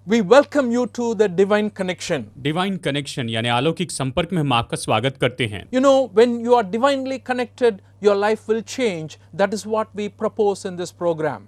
We welcome you to the Divine Connection. Divine connection यानी अलौकिक संपर्क में हम आपका स्वागत करते हैं। You know, when you are divinely connected, your life will change. That is what we propose in this program.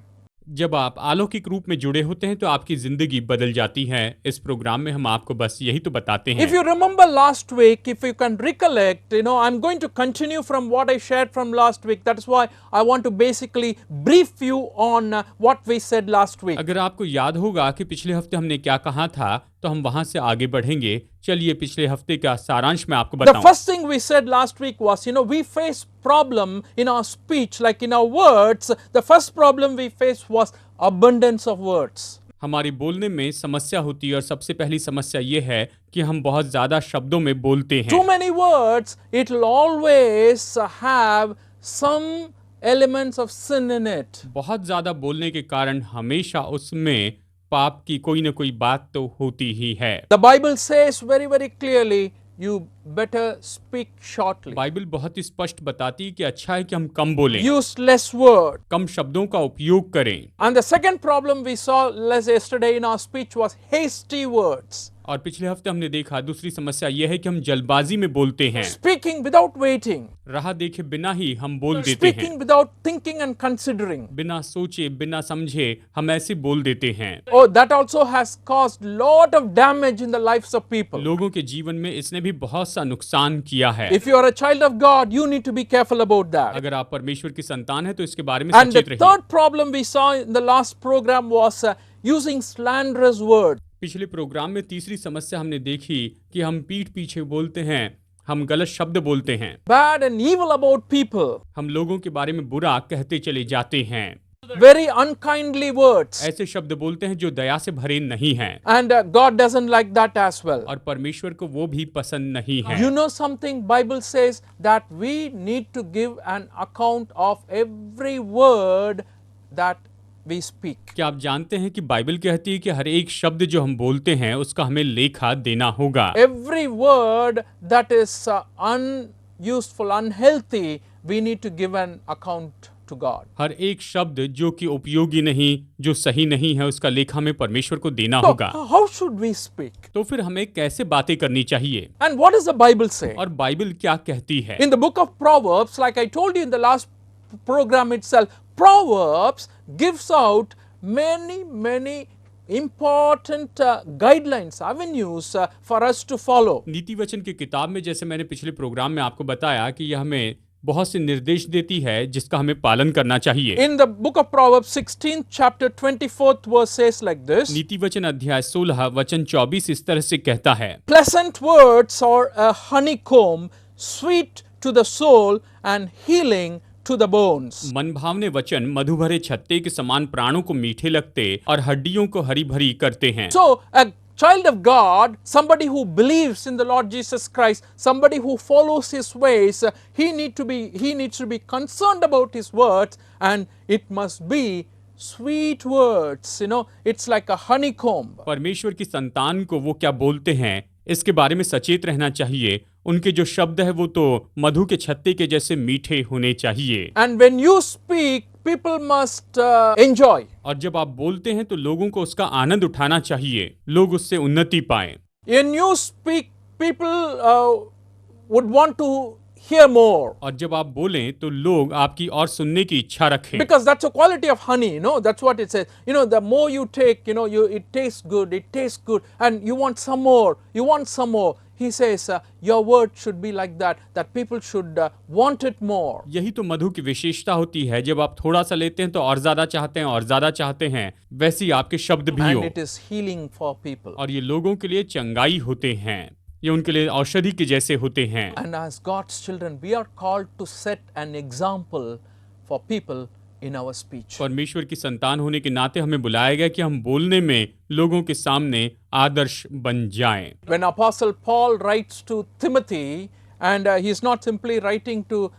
जब आप अलौकिक रूप में जुड़े होते हैं तो आपकी जिंदगी बदल जाती है। इस प्रोग्राम में हम आपको बस यही तो बताते हैं। If you remember last week, if you can recollect, I'm going to continue from what I shared from last week. That is why I want to basically brief you on what we said last week. अगर आपको याद होगा कि पिछले हफ्ते हमने क्या कहा था तो हम वहां से आगे बढ़ेंगे। चलिए पिछले हफ्ते का सारांश मैं आपको The बताऊं। first thing we said last week was, we face problem in our speech, like in our words. The first problem we faced was abundance of words. हमारी बोलने में समस्या होती है और सबसे पहली समस्या ये है कि हम बहुत ज्यादा शब्दों में बोलते Too हैं। many words, it will always have some elements of sin in it. बहुत ज्यादा बोलने के कारण हमेशा उसमें पाप की कोई ना कोई बात तो होती ही है। The Bible says very, very clearly, you better speak shortly. Bible बहुत ही स्पष्ट बताती है कि अच्छा है कि हम कम बोलें, Use less word. कम शब्दों का उपयोग करें। And the second problem we saw yesterday in our speech was hasty words. और पिछले हफ्ते हमने देखा दूसरी समस्या यह है कि हम जल्दबाजी में बोलते हैं। Speaking without waiting. राह देखे बिना ही हम बोल देते हैं। Speaking without thinking and considering. बिना सोचे बिना समझे हम ऐसे बोल देते हैं। Oh, that also has caused lot of damage in the lives of people. लोगों के जीवन में इसने भी बहुत सा नुकसान किया है। If you are a child of God, you need to be careful about that. अगर आप परमेश्वर की संतान है तो इसके बारे में And the सचेत रहिए। third problem we saw in the last program was using slanderous words. पिछले प्रोग्राम में तीसरी समस्या हमने देखी कि हम पीठ पीछे बोलते हैं, हम गलत शब्द बोलते हैं, Bad and evil about people. हम लोगों के बारे में बुरा कहते चले जाते हैं, Very unkindly words. ऐसे शब्द बोलते हैं जो दया से भरे नहीं हैं। And God doesn't like that as well. और परमेश्वर को वो भी पसंद नहीं है। You know something, Bible says that we need to give an account of every word that we speak. क्या आप जानते हैं कि बाइबल कहती है कि हर एक शब्द जो हम बोलते हैं उसका हमें लेखा देना होगा। Every word that is unuseful, unhealthy, we need to give an account to God. हर एक शब्द जो कि उपयोगी नहीं, जो सही नहीं है, उसका लेखा हमें परमेश्वर को देना So, होगा। how should we speak? तो फिर हमें कैसे बातें करनी चाहिए And what does the Bible say? और बाइबल क्या कहती है? In the book of Proverbs, like I told you in the last program itself, Proverbs gives out many important guidelines, avenues for us to follow. नीति वचन की किताब में जैसे मैंने पिछले प्रोग्राम में आपको बताया कि यह हमें बहुत से निर्देश देती है जिसका हमें पालन करना चाहिए। In the book of Proverbs 16th chapter 24th verse says like this. नीति वचन अध्याय 16 वचन 24 इस तरह से कहता है, Pleasant words are a honeycomb, sweet to the soul and healing to the bones. मन भावने वचन मधु भरे छत्ते के समान प्राणों को मीठे लगते और हड्डियों को हरी भरी करते हैं। So, a child of God, somebody who believes in the Lord Jesus Christ, somebody who follows His ways, he needs to be concerned about His words, and it must be sweet words. It's like a honeycomb. परमेश्वर की संतान को वो क्या बोलते हैं इसके बारे में सचेत रहना चाहिए। उनके जो शब्द है वो तो मधु के छत्ते के जैसे मीठे होने चाहिए। And when you speak, people must enjoy. और जब आप बोलते हैं तो लोगों को उसका आनंद उठाना चाहिए, लोग उससे उन्नति पाएं। When you speak, people would want to hear more. और जब आप बोलें तो लोग आपकी और सुनने की इच्छा रखें। Because that's a quality of honey, that's what it says. The more you take, it tastes good, and you want some more. He says, your word should be like that people should want it more. यही तो मधु की विशेषता होती है, जब आप थोड़ा सा लेते हैं तो और ज्यादा चाहते हैं और ज्यादा चाहते हैं, वैसे ही आपके शब्द भी And हो। it is healing for people. और ये लोगों के लिए चंगाई होते हैं, ये उनके लिए औषधि के जैसे होते हैं। And as God's children, we are called to set an example for people in our speech. परमेश्वर की संतान होने के नाते हमें बुलाया गया कि हम बोलने में लोगों के सामने आदर्श बन जाएं। When Apostle Paul writes to Timothy, and he's not simply writing to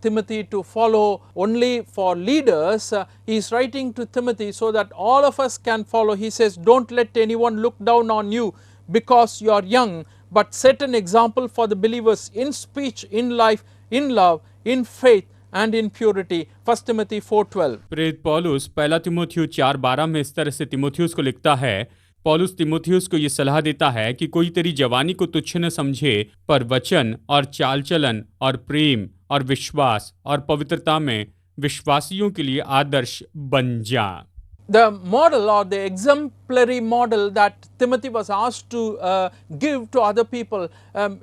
Timothy to follow only for leaders, he's writing to Timothy so that all of us can follow. He says, don't let anyone look down on you because you are young, but set an example for the believers in speech, in life, in love, in faith and in purity. 1 Timothy 4:12. प्रेरित पौलुस पहला तिमोथियुस 4:12 में इस तरह से तिमोथियुस को लिखता है पौलुस तीमुथियुस को ये सलाह देता है कि कोई तेरी जवानी को तुच्छ न समझे, पर वचन और चाल चलन और प्रेम और विश्वास और पवित्रता में विश्वासियों के लिए आदर्श बन जा। The model or the exemplary model that Timothy was asked to give to other people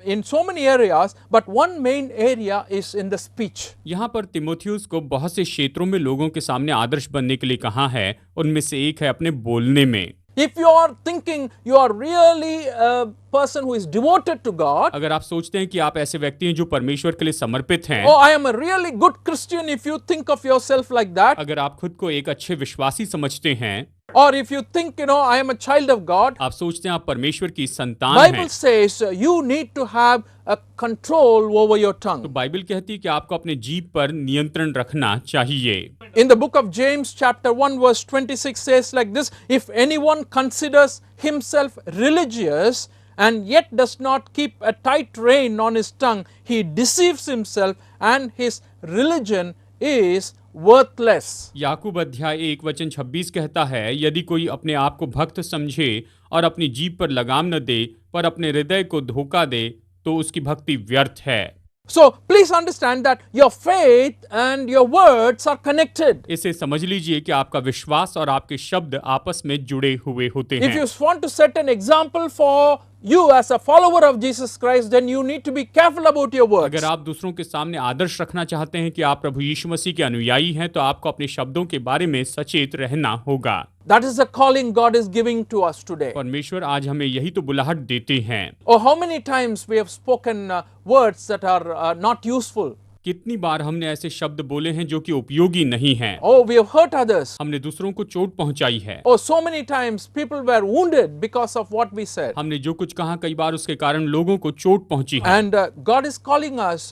in so many areas, but one main area is in the speech. यहाँ पर तीमुथियुस को बहुत से क्षेत्रों में लोगों के सामने आदर्श बनने के लिए कहा है। उनमें से एक है अपने बोलने में। If you are thinking you are really a person who is devoted to God, अगर आप सोचते हैं कि आप ऐसे व्यक्ति हैं जो परमेश्वर के लिए समर्पित हैं, oh, I am a really good Christian, if you think of yourself like that, अगर आप खुद को एक अच्छे विश्वासी समझते हैं, or if you think, I am a child of God, आप सोचते हैं आप परमेश्वर की संतान Bible हैं, says you need to have a control over your तो tongue. बाइबल कहती है कि आपको अपने जीभ पर नियंत्रण रखना चाहिए। In the book of James chapter 1 verse 26 says like this, if anyone considers himself religious and yet does not keep a tight rein on his tongue, he deceives himself and his religion is worthless. याकूब अध्याय 1 वचन 26 कहता है, यदि कोई अपने आप को भक्त समझे और अपनी जीभ पर लगाम न दे पर अपने हृदय को धोखा दे, तो उसकी भक्ति व्यर्थ है। So please understand that your faith and your words are connected. इसे समझ लीजिए कि आपका विश्वास और आपके शब्द आपस में जुड़े हुए होते If हैं। you want to set an example for you as a follower of Jesus Christ, then you need to be careful about your words. अगर आप दूसरों के सामने आदर्श रखना चाहते हैं कि आप प्रभु यीशु मसीह के अनुयायी हैं, तो आपको अपने शब्दों के बारे में सचेत रहना होगा। That is the calling God is giving to us today. परमेश्वर आज हमें यही तो बुलाहट देते हैं। Oh, how many times we have spoken words that are not useful. कितनी बार हमने ऐसे शब्द बोले हैं जो कि उपयोगी नहीं हैं। Oh, we have hurt others. हमने दूसरों को चोट पहुंचाई है। Oh, so many times people were wounded because of what we said. हमने जो कुछ कहा कई बार उसके कारण लोगों को चोट पहुंची है। And God is calling us,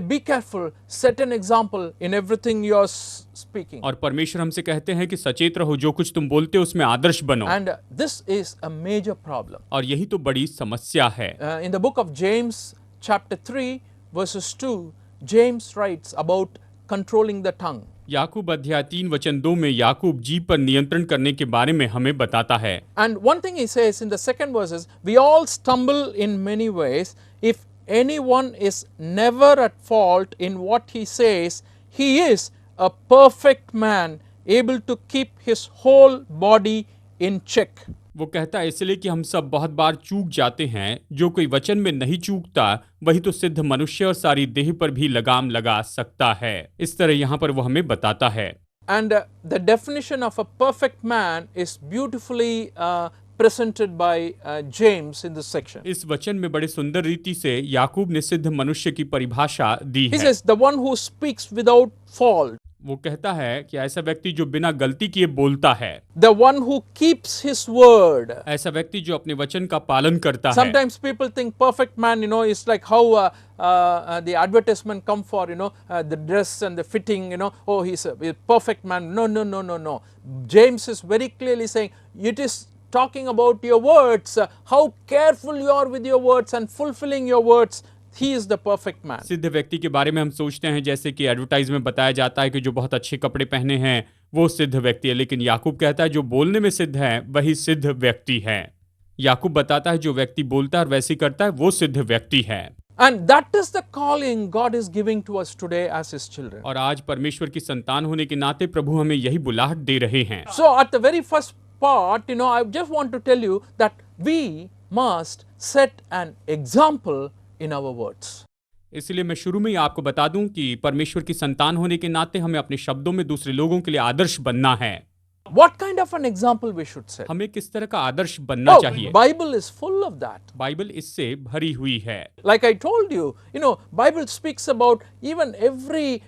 be careful, set an example in everything you are speaking. और परमेश्वर हमसे कहते हैं कि सचेत रहो, जो कुछ तुम बोलते हो उसमें आदर्श बनो। And this is a major problem. और यही तो बड़ी समस्या है। In the book of James chapter 3 verses 2, James writes about controlling the tongue. याकूब अध्याय 3 वचन 2 में याकूब जीभ पर नियंत्रण करने के बारे में हमें बताता है। And one thing he says in the second verse is, we all stumble in many ways. If anyone is never at fault in what he says, he is a perfect man, able to keep his whole body in check. वो कहता है इसलिए कि हम सब बहुत बार चूक जाते हैं, जो कोई वचन में नहीं चूकता वही तो सिद्ध मनुष्य और सारी देह पर भी लगाम लगा सकता है। इस तरह यहाँ पर वो हमें बताता है। And the definition of a perfect man is beautifully presented by James in this section. इस वचन में बड़े सुंदर रीति से याकूब ने सिद्ध मनुष्य की परिभाषा दी He है। says, the one who speaks without fault. वो कहता है कि ऐसा व्यक्ति जो बिना गलती किए बोलता है, The one who keeps his word. ऐसा व्यक्ति जो अपने वचन का पालन करता है। Sometimes people think perfect man, is like how the advertisement come for, the dress and the fitting, oh, he's a perfect man. No, no, no, no, no. James is very clearly saying, it is talking about your words, how careful you are with your words and fulfilling your words. He is the perfect man. सिद्ध व्यक्ति के बारे में हम सोचते हैं जैसे कि एडवर्टाइज में बताया जाता है कि जो बहुत अच्छे कपड़े पहने हैं वो सिद्ध व्यक्ति है, लेकिन याकूब कहता है जो बोलने में सिद्ध है वही सिद्ध व्यक्ति है। याकूब बताता है जो व्यक्ति बोलता है और वैसे करता है वो सिद्ध व्यक्ति है। And that is the calling God is giving to us today as His children. और आज परमेश्वर की संतान होने के नाते प्रभु हमें यही बुलाहट दे रहे हैं। So at the very first part, I just want to tell you that we must set an example in our words. इसलिए मैं शुरू में ही आपको बता दूं कि परमेश्वर की संतान होने के नाते हमें अपने शब्दों में दूसरे लोगों के लिए आदर्श बनना है। What kind of an example we should set? हमें किस तरह का आदर्श बनना चाहिए? Bible is full of that. Bible इससे भरी हुई है। Like I told you, Bible speaks about even every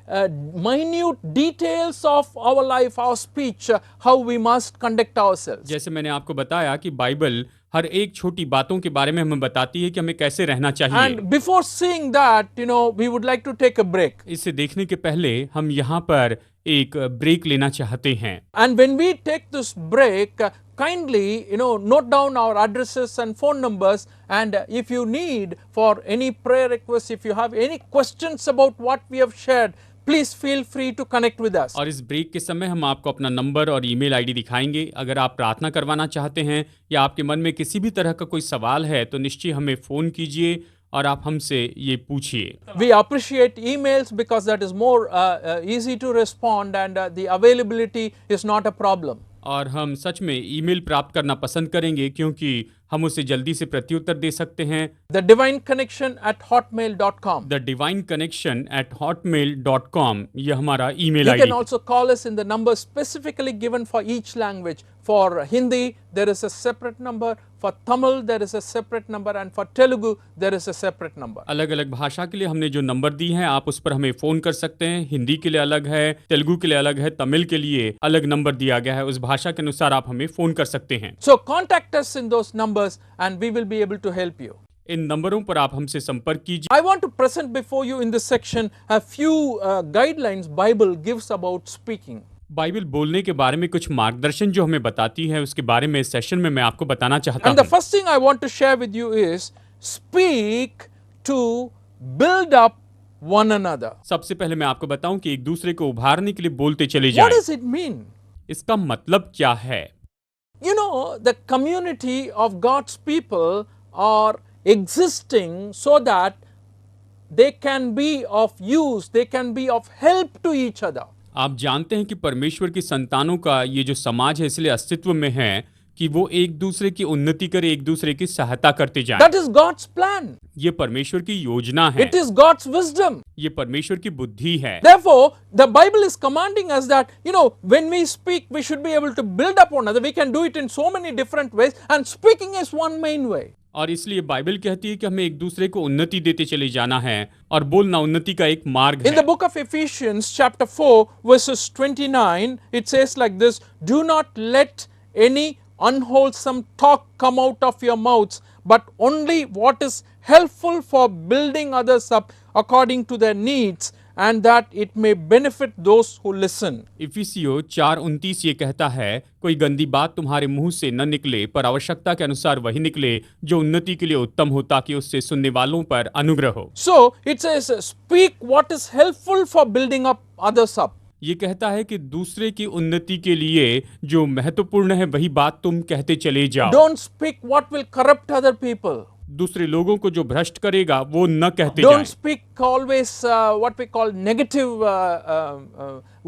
minute details of our life, our speech, how we must conduct ourselves. जैसे मैंने आपको बताया कि बाइबल हर एक छोटी बातों के बारे में हमें बताती है कि हमें कैसे रहना चाहिए। And before seeing that, we would like to take a break. इसे देखने के पहले हम यहाँ पर एक ब्रेक लेना चाहते हैं। And when we take this break, kindly, note down our addresses and phone numbers, and if you need for any prayer requests, if you have any questions about what we have shared, please feel free to connect with us. और इस break के समय हम आपको अपना number और email ID दिखाएंगे। अगर आप प्रार्थना करवाना चाहते हैं या आपके मन में किसी भी तरह का कोई सवाल है तो निश्चय हमें फ़ोन कीजिए और आप हमसे ये पूछिए। We appreciate emails because that is more easy to respond and the availability is not a problem. और हम सच में ईमेल प्राप्त करना पसंद करेंगे क्योंकि हम उसे जल्दी से प्रत्युत्तर दे सकते हैं। thedivineconnection@hotmail.com. thedivineconnection@hotmail.com ये हमारा email You ID. can also call us in the number specifically given for each language. For Hindi, there is a separate number. For Tamil, there is a separate number. And for Telugu, there is a separate number. अलग अलग भाषा के लिए हमने जो number दी हैं आप उस पर हमें फ़ोन कर सकते हैं। हिंदी के लिए अलग है, तेलुगु के लिए अलग है, तमिल के लिए अलग नंबर दिया गया है। उस भाषा के अनुसार आप हमें फ़ोन कर सकते हैं। So contact us in those numbers and we will be able to help you. इन नंबरों पर आप हमसे संपर्क कीजिए। I want to present before you in this section a few guidelines Bible gives about speaking. Bible बोलने के बारे में कुछ मार्गदर्शन जो हमें बताती है उसके बारे में इस सेशन में मैं आपको बताना चाहता And the हूँ। first thing I want to share with you is speak to build up one another. सबसे पहले मैं आपको बताऊं कि एक दूसरे को उभारने के लिए बोलते चले जाएं। What does it mean? इसका मतलब क्या है? You know, the community of God's people are existing so that they can be of use, they can be of help to each other. आप जानते हैं कि परमेश्वर की संतानों का ये जो समाज है इसलिए अस्तित्व में है कि वो एक दूसरे की उन्नति करे, एक दूसरे की सहायता करते जाएं। That is God's plan. ये परमेश्वर की योजना है। It is God's wisdom. ये परमेश्वर की बुद्धि है। Therefore, the Bible is commanding us that, when we speak, we should be able to build up one another. We can do it in so many different ways, and speaking is one main way. और इसलिए Bible कहती है कि हमें एक दूसरे को उन्नति देते चले जाना है और बोलना उन्नति का एक मार्ग In है। the book of Ephesians, chapter 4, verses 29, it says like this: Do not let any unwholesome talk come out of your mouths, but only what is helpful for building others up according to their needs, and that it may benefit those who listen. इफिसियो 4:29 ये कहता है, कोई गंदी बात तुम्हारे मुंह से न निकले, पर आवश्यकता के अनुसार वही निकले जो उन्नति के लिए उत्तम हो, ताकि उससे सुनने वालों पर अनुग्रह हो। So it says, speak what is helpful for building up others up. ये कहता है कि दूसरे की उन्नति के लिए जो महत्वपूर्ण है वही बात तुम कहते चले जाओ। Don't speak what will corrupt other people. दूसरे लोगों को जो भ्रष्ट करेगा वो न कहते Don't जाएं। speak always what we call negative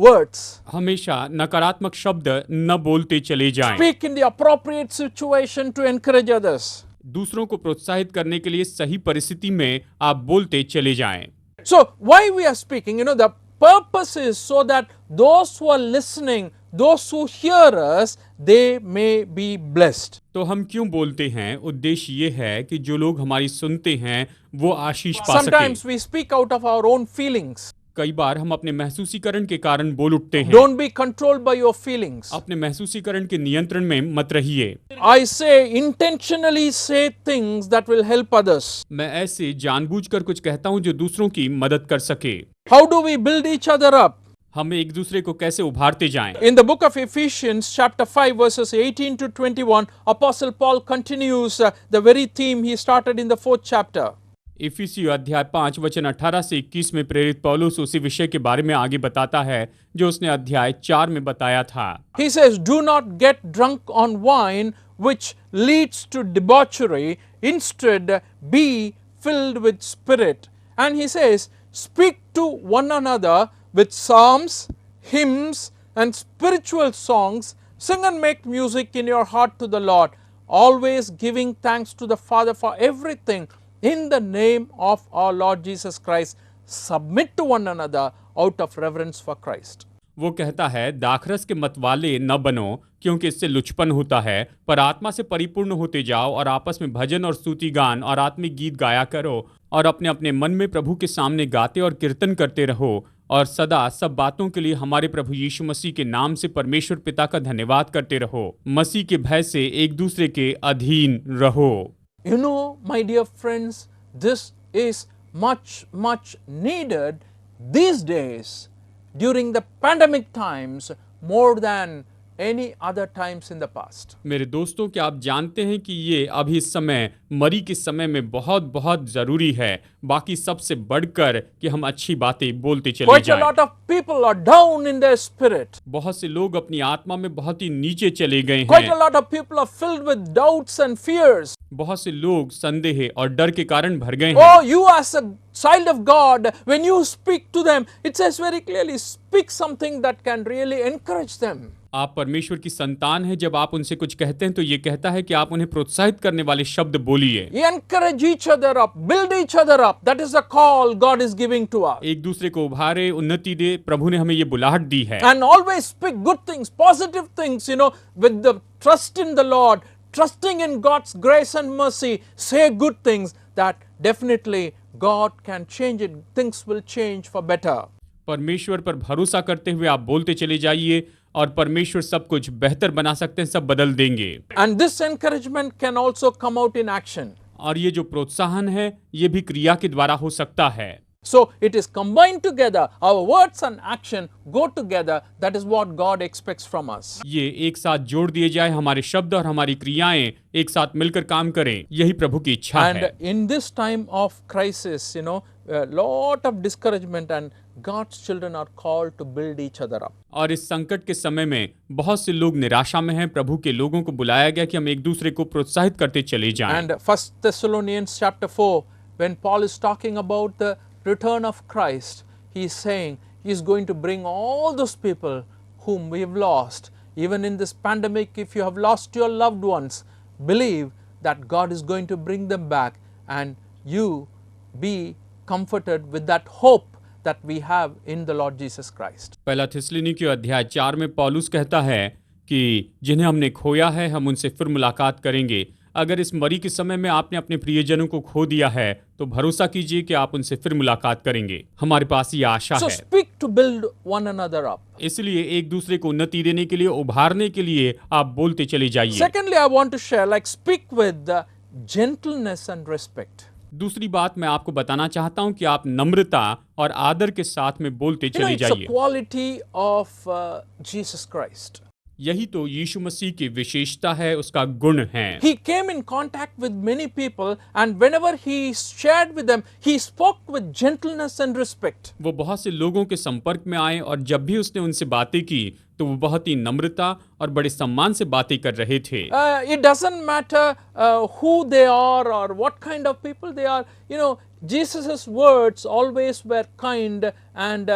words. हमेशा नकारात्मक शब्द न बोलते चले जाएं। Speak in the appropriate situation to encourage others. दूसरों को प्रोत्साहित करने के लिए सही परिस्थिति में आप बोलते चले जाएं। So why we are speaking? The purpose is so that those who are listening, those who hear us, they may be blessed. तो हम क्यों बोलते हैं? उद्देश्य ये है कि जो लोग हमारी सुनते हैं वो आशीष पा सकें। Sometimes we speak out of our own feelings. कई बार हम अपने महसूसीकरण के कारण बोल उठते हैं। Don't be controlled by your feelings. अपने महसूसीकरण के नियंत्रण में मत रहिए। I say intentionally say things that will help others. मैं ऐसे जानबूझकर कुछ कहता हूँ जो दूसरों की मदद कर सके। How do we build each other up? हम एक दूसरे को कैसे उभारते जाएं? In the book of Ephesians, chapter 5, verses 18 to 21, Apostle Paul continues the very theme he started in the 4th chapter. इफिसियो अध्याय 5 वचन 18 से 21 में प्रेरित पौलुस उसी विषय के बारे में आगे बताता है जो उसने अध्याय 4 में बताया था। He says, "Do not get drunk on wine, which leads to debauchery. Instead, be filled with spirit." And he says, "Speak to one another with psalms, hymns, and spiritual songs. Sing and make music in your heart to the Lord, always giving thanks to the Father for everything in the name of our Lord Jesus Christ. Submit to one another out of reverence for Christ." वो कहता है, दाखरस के मतवाले न बनो, क्योंकि इससे लुचपन होता है, पर आत्मा से परिपूर्ण होते जाओ और आपस में भजन और स्तुति गान और आत्मिक गीत गाया करो और अपने अपने मन में प्रभु के सामने गाते और कीर्तन करते रहो और सदा सब बातों के लिए हमारे प्रभु यीशु मसीह के नाम से परमेश्वर पिता का धन्यवाद करते रहो। मसीह के भय से एक दूसरे के अधीन रहो। You know, my dear friends, this is much needed these days during the pandemic times more than any other times in the past. मेरे दोस्तों, क्या आप जानते हैं कि ये अभी इस समय मरी के समय में बहुत बहुत जरूरी है, बाकी सबसे बढ़कर कि हम अच्छी बातें बोलते चले Quite a जाएं। lot of people are down in their spirit. बहुत से लोग अपनी आत्मा में बहुत ही नीचे चले गए Quite a हैं। lot of people are filled with doubts and fears. बहुत से लोग संदेह और डर के कारण भर गए हैं। Oh, you as a child of God, when you speak to them, it says very clearly, speak something that can really encourage them. आप परमेश्वर की संतान हैं, जब आप उनसे कुछ कहते हैं तो ये कहता है कि आप उन्हें प्रोत्साहित करने वाले शब्द बोलिए। Encourage each other up, build each other up. That is the call God is giving to us. एक दूसरे को उभारे, उन्नति दे, प्रभु ने हमें ये बुलाहट दी है। And always speak good things, positive things, with the trust in the Lord, trusting in God's grace and mercy. Say good things that definitely God can change it. Things will change for better. परमेश्वर पर भरोसा करते हुए आप बोलते चले जाइए और परमेश्वर सब कुछ बेहतर बना सकते हैं, सब बदल देंगे। And this encouragement can also come out in action. और ये जो प्रोत्साहन है ये भी क्रिया के द्वारा हो सकता है। So it is combined together. Our words and action go together. That is what God expects from us. ये एक साथ जोड़ दिए जाए, हमारे शब्द और हमारी क्रियाएं एक साथ मिलकर काम करें, यही प्रभु की इच्छा है। And in this time of crisis, a lot of discouragement, and God's children are called to build each other up. और इस संकट के समय में बहुत से लोग निराशा में हैं। प्रभु के लोगों को बुलाया गया कि हम एक दूसरे को प्रोत्साहित करते चले जाएं। And 1 Thessalonians chapter 4, when Paul is talking about the return of Christ, he is saying he is going to bring all those people whom we have lost. Even in this pandemic, if you have lost your loved ones, believe that God is going to bring them back, and you be comforted with that hope that we have in the Lord Jesus Christ. पहला थिस्सलुनीकियों अध्याय 4 में पौलुस कहता है कि जिन्हें हमने खोया है हम उनसे फिर मुलाकात करेंगे। अगर इस मरी के समय में आपने अपने प्रियजनों को खो दिया है तो भरोसा कीजिए कि आप उनसे फिर मुलाकात करेंगे। हमारे पास ये आशा So है। speak to build one another up. इसलिए एक दूसरे को उन्नति देने के लिए, उभारने के लिए आप बोलते चले जाइए। Secondly, I want to share, speak with gentleness and respect. दूसरी बात मैं आपको बताना चाहता हूं कि आप नम्रता और आदर के साथ में बोलते चले It's a जाइए। quality of Jesus Christ. यही तो यीशु मसीह की विशेषता है, उसका गुण है। He came in contact with many people, and whenever he shared with them, he spoke with gentleness and respect. वो बहुत से लोगों के संपर्क में आए और जब भी उसने उनसे बातें की तो वो बहुत ही नम्रता और बड़े सम्मान से बातें कर रहे थे। It doesn't matter who they are or what kind of people they are. Jesus' words always were kind and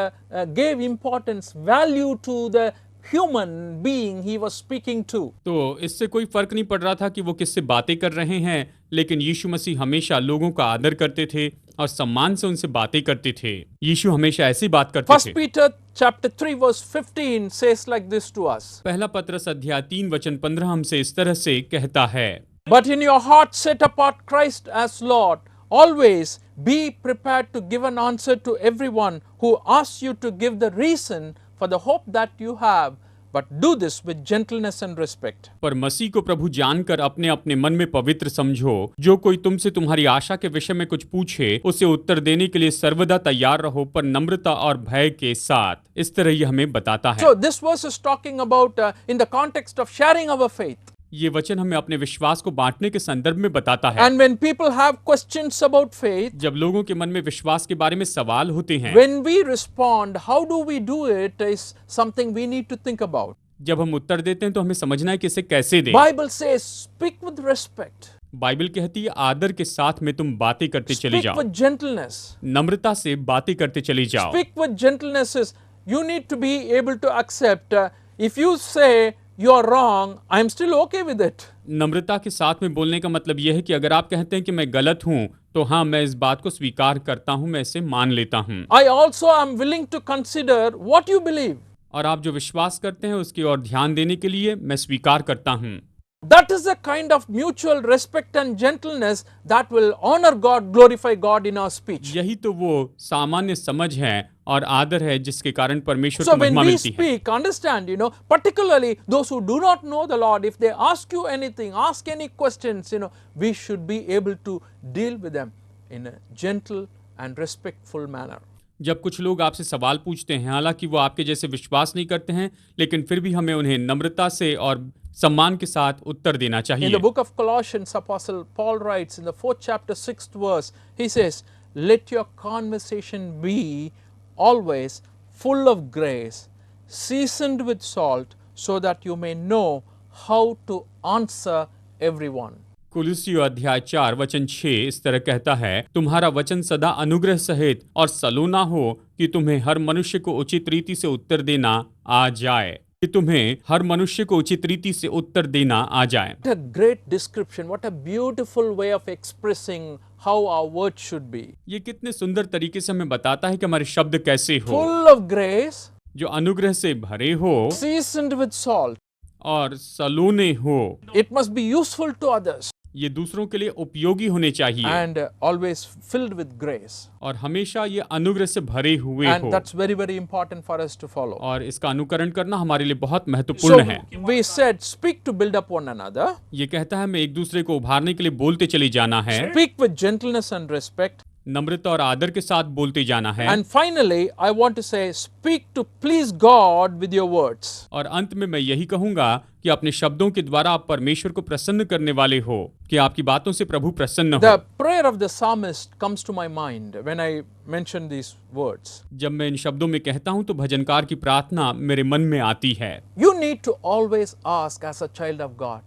gave importance, value to the human being he was speaking to. तो इससे कोई फर्क नहीं पड़ रहा था कि वो किससे बातें कर रहे हैं, लेकिन यीशु मसीह हमेशा लोगों का आदर करते थे और सम्मान से उनसे बातें करते थे। यीशु हमेशा ऐसी बात करते First थे। Peter chapter 3 verse 15 says like this to us. पहला पत्रस अध्याय 3 वचन 15 हमसे इस तरह से कहता है, But in your heart set apart Christ as Lord. Always be prepared to give an answer to everyone who asks you to give the reason for the hope that you have, but do this with gentleness and respect. पर मसीह को प्रभु जानकर अपने अपने मन में पवित्र समझो। जो कोई तुमसे तुम्हारी आशा के विषय में कुछ पूछे उसे उत्तर देने के लिए सर्वदा तैयार रहो, पर नम्रता और भय के साथ। इस तरह ये हमें बताता है। So this verse is talking about in the context of sharing our faith. ये वचन हमें अपने विश्वास को बांटने के संदर्भ में बताता है। And when people have questions about faith, जब लोगों के मन में विश्वास के बारे में सवाल होते हैं, when we respond, how do we do it is something we need to think about. जब हम उत्तर देते हैं तो हमें समझना है कि इसे कैसे दें। Bible says, speak with respect. Bible कहती है आदर के साथ में तुम बातें करते चले Speak जाओ, with gentleness. नम्रता से बातें करते चले जाओ। Speak with gentleness is you need to be able to accept. If you say you are wrong, I am still okay with it. नम्रता के साथ में बोलने का मतलब यह है कि अगर आप कहते हैं कि मैं गलत हूं तो हाँ, मैं इस बात को स्वीकार करता हूं, मैं इसे मान लेता हूं। I also am willing to consider what you believe. और आप जो विश्वास करते हैं उसकी ओर ध्यान देने के लिए मैं स्वीकार करता हूं। That is the kind of mutual respect and gentleness that will honor God, glorify God in our speech. यही तो वो सामान्य समझ है और आदर है जिसके कारण परमेश्वर So को when महिमा we मिलती है। speak, understand, particularly those who do not know the Lord, if they ask you anything, ask any questions, we should be able to deal with them in a gentle and respectful manner. जब कुछ लोग आपसे सवाल पूछते हैं, हालांकि वो आपके जैसे विश्वास नहीं करते हैं, लेकिन फिर भी हमें उन्हें नम्रता से और सम्मान के साथ उत्तर देना In the चाहिए। book of Colossians, Apostle Paul writes in the 4th chapter, 6th verse, he says, "Let your conversation be always full of grace, seasoned with salt, so that you may know how to answer everyone." कुलुस्सियों अध्याय 4 वचन 6 इस तरह कहता है, तुम्हारा वचन सदा अनुग्रह सहित और सलोना हो कि तुम्हें हर मनुष्य को उचित रीति से उत्तर देना आ जाए, कि तुम्हें हर मनुष्य को उचित रीति से उत्तर देना आ जाए। What a great description, what a beautiful way of expressing how our words should be. ये कितने सुंदर तरीके से हमें बताता है कि हमारे शब्द कैसे हो, Full of grace, जो अनुग्रह से भरे हो seasoned with salt. और सलोने हो। It must be useful to others ये दूसरों के लिए उपयोगी होने चाहिए and always filled with grace. और हमेशा ये अनुग्रह से भरे हुए And हो, that's very, very important for us to follow. और इसका अनुकरण करना हमारे लिए बहुत So महत्वपूर्ण है। we said, speak to build up one another, ये कहता है हमें एक दूसरे को उभारने के लिए बोलते चले जाना है, speak with gentleness and respect. नम्रता और आदर के साथ बोलते जाना है, And finally, I want to say, speak to please God with your words. और अंत में मैं यही कहूंगा कि अपने शब्दों के द्वारा आप परमेश्वर को प्रसन्न करने वाले हो, कि आपकी बातों से प्रभु प्रसन्न हो। The prayer of the psalmist comes to my mind when I mention these words. जब मैं इन शब्दों में कहता हूं तो भजनकार की प्रार्थना मेरे मन में आती है। You need to always ask as a child of God,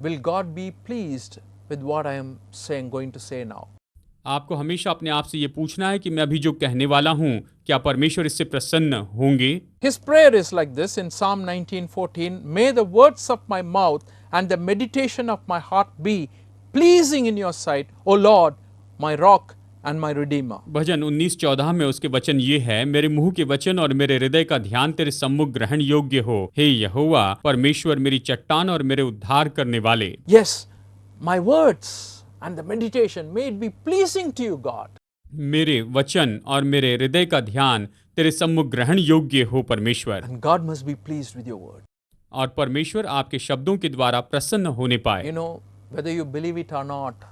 will God be pleased with what I am saying, going to say now? आपको हमेशा अपने आप से ये पूछना है कि मैं अभी जो कहने वाला हूँ, क्या परमेश्वर इससे प्रसन्न होंगे? His prayer is like this in Psalm 19:14, "May the words of my mouth and the meditation of my heart be pleasing in your sight, O Lord, my rock and my redeemer." भजन 19:14 में उसके वचन ये है, मेरे मुंह के वचन और मेरे हृदय का ध्यान तेरे सम्मुख ग्रहण योग्य हो, हे यहोवा परमेश्वर, मेरी चट्टान और मेरे उद्धार करने वाले। Yes, my words and the meditation may it be pleasing to you, God. मेरे वचन और मेरे हृदय का ध्यान तेरे सम्मुख ग्रहण योग्य हो परमेश्वर, And God must be pleased with your word. और परमेश्वर आपके शब्दों के द्वारा प्रसन्न होने पाए। You know, whether you believe it or not,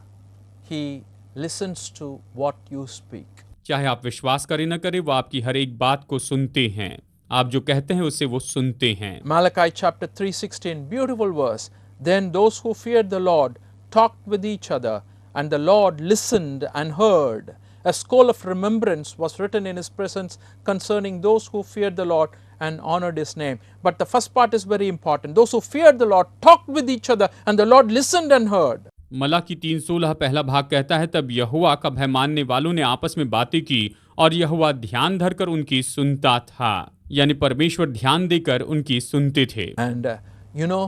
He listens to what you speak. चाहे आप विश्वास करें न करें, वो आपकी हर एक बात को सुनते हैं, आप जो कहते हैं उसे वो सुनते हैं। Malachi chapter 3:16, beautiful verse. Then those who feared the Lord talked with each other, and the Lord listened and heard. A scroll of remembrance was written in His presence concerning those who feared the Lord and honored His name. But the first part is very important. Those who feared the Lord talked with each other, and the Lord listened and heard. Malachi 3:16 पहला भाग कहता है, तब यहोवा का भय मानने वालों ने आपस में बातें की और यहोवा ध्यान धरकर उनकी सुनता था, यानी परमेश्वर ध्यान देकर उनकी सुनते थे। And you know,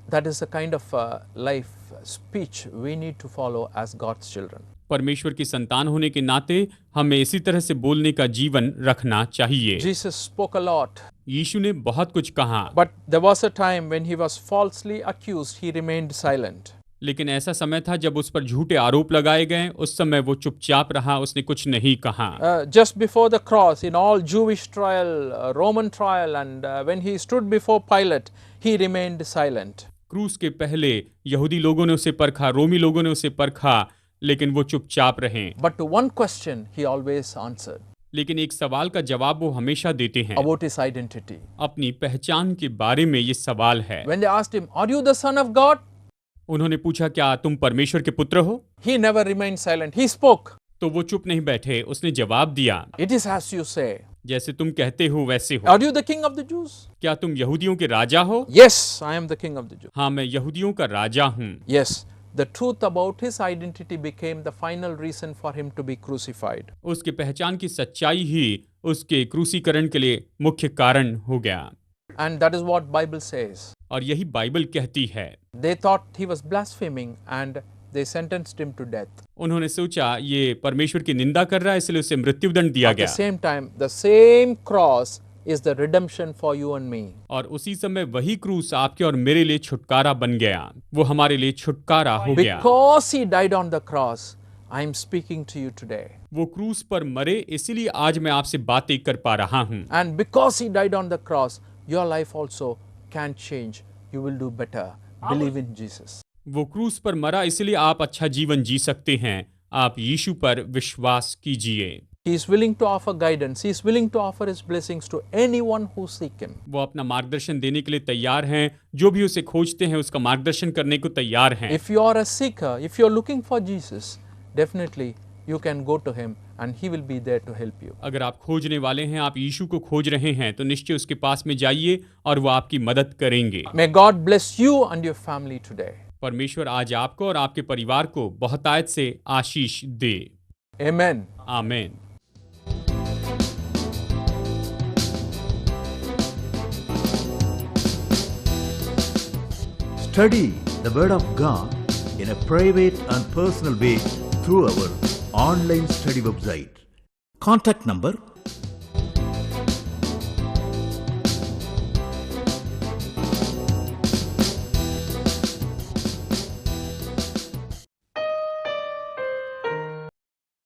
that is the kind of life speech we need to follow as God's children. परमेश्वर की संतान होने के नाते हमें इसी तरह से बोलने का जीवन रखना चाहिए। Jesus spoke a lot, यीशु ने बहुत कुछ कहा, but there was a time when He was falsely accused, He remained silent. लेकिन ऐसा समय था जब उस पर झूठे आरोप लगाए गए, उस समय वो चुपचाप रहा, उसने कुछ नहीं कहा। Just before the cross, in all Jewish trial, Roman trial, and when He stood before Pilate, He remained silent. क्रूस के पहले यहूदी लोगों ने उसे परखा, रोमी लोगों ने उसे परखा, लेकिन वो चुपचाप रहे। But to one question, He always answered लेकिन एक सवाल का जवाब वो हमेशा देते हैं, about His identity. अपनी पहचान के बारे में ये सवाल है। When they asked Him, "Are you the Son of God?" उन्होंने पूछा, क्या तुम परमेश्वर के पुत्र हो? He never remained silent. He spoke. तो वो चुप नहीं बैठे, उसने जवाब दिया, "It is as you say." जैसे तुम कहते हो वैसे हो। Are you the king of the Jews? क्या तुम यहूदियों के राजा हो? Yes, I am the king of the Jews. हाँ, मैं यहूदियों का राजा हूँ। Yes, the truth about his identity became the final reason for him to be crucified. उसके पहचान की सच्चाई ही उसके क्रूसीकरण के लिए मुख्य कारण हो गया। And that is what Bible says. और यही बाइबल कहती है। They thought he was blaspheming and they sentenced him to death. उन्होंने सोचा ये परमेश्वर की निंदा कर रहा है, इसलिए उसे मृत्युदंड दिया At the गया। same time, the same cross is the redemption for you and me. और उसी समय वही क्रूस आपके और मेरे लिए छुटकारा बन गया, वो हमारे लिए छुटकारा हो गया। Because he died on the cross, I am speaking to you today. वो क्रूस पर मरे, इसीलिए आज मैं आपसे बातें कर पा रहा हूँ। And because he died on the cross, your life also can change. You will do better. Believe in Jesus. वो क्रूस पर मरा, इसलिए आप अच्छा जीवन जी सकते हैं। आप यीशु पर विश्वास कीजिए। He is willing to offer guidance. He is willing to offer His blessings to anyone who seek Him. वो अपना मार्गदर्शन देने के लिए तैयार हैं, जो भी उसे खोजते हैं उसका मार्गदर्शन करने को तैयार हैं। If you are a seeker, if you are looking for Jesus, definitely you can go to Him and He will be there to help you. अगर आप खोजने वाले हैं, आप यीशु को खोज रहे हैं, तो निश्चय उसके पास में जाइए और वो आपकी मदद करेंगे। May God bless you and your family today. परमेश्वर आज आपको और आपके परिवार को बहुतायत से आशीष दे। Amen. आमीन। Study the Word of God in a private and personal way through our online study website. Contact number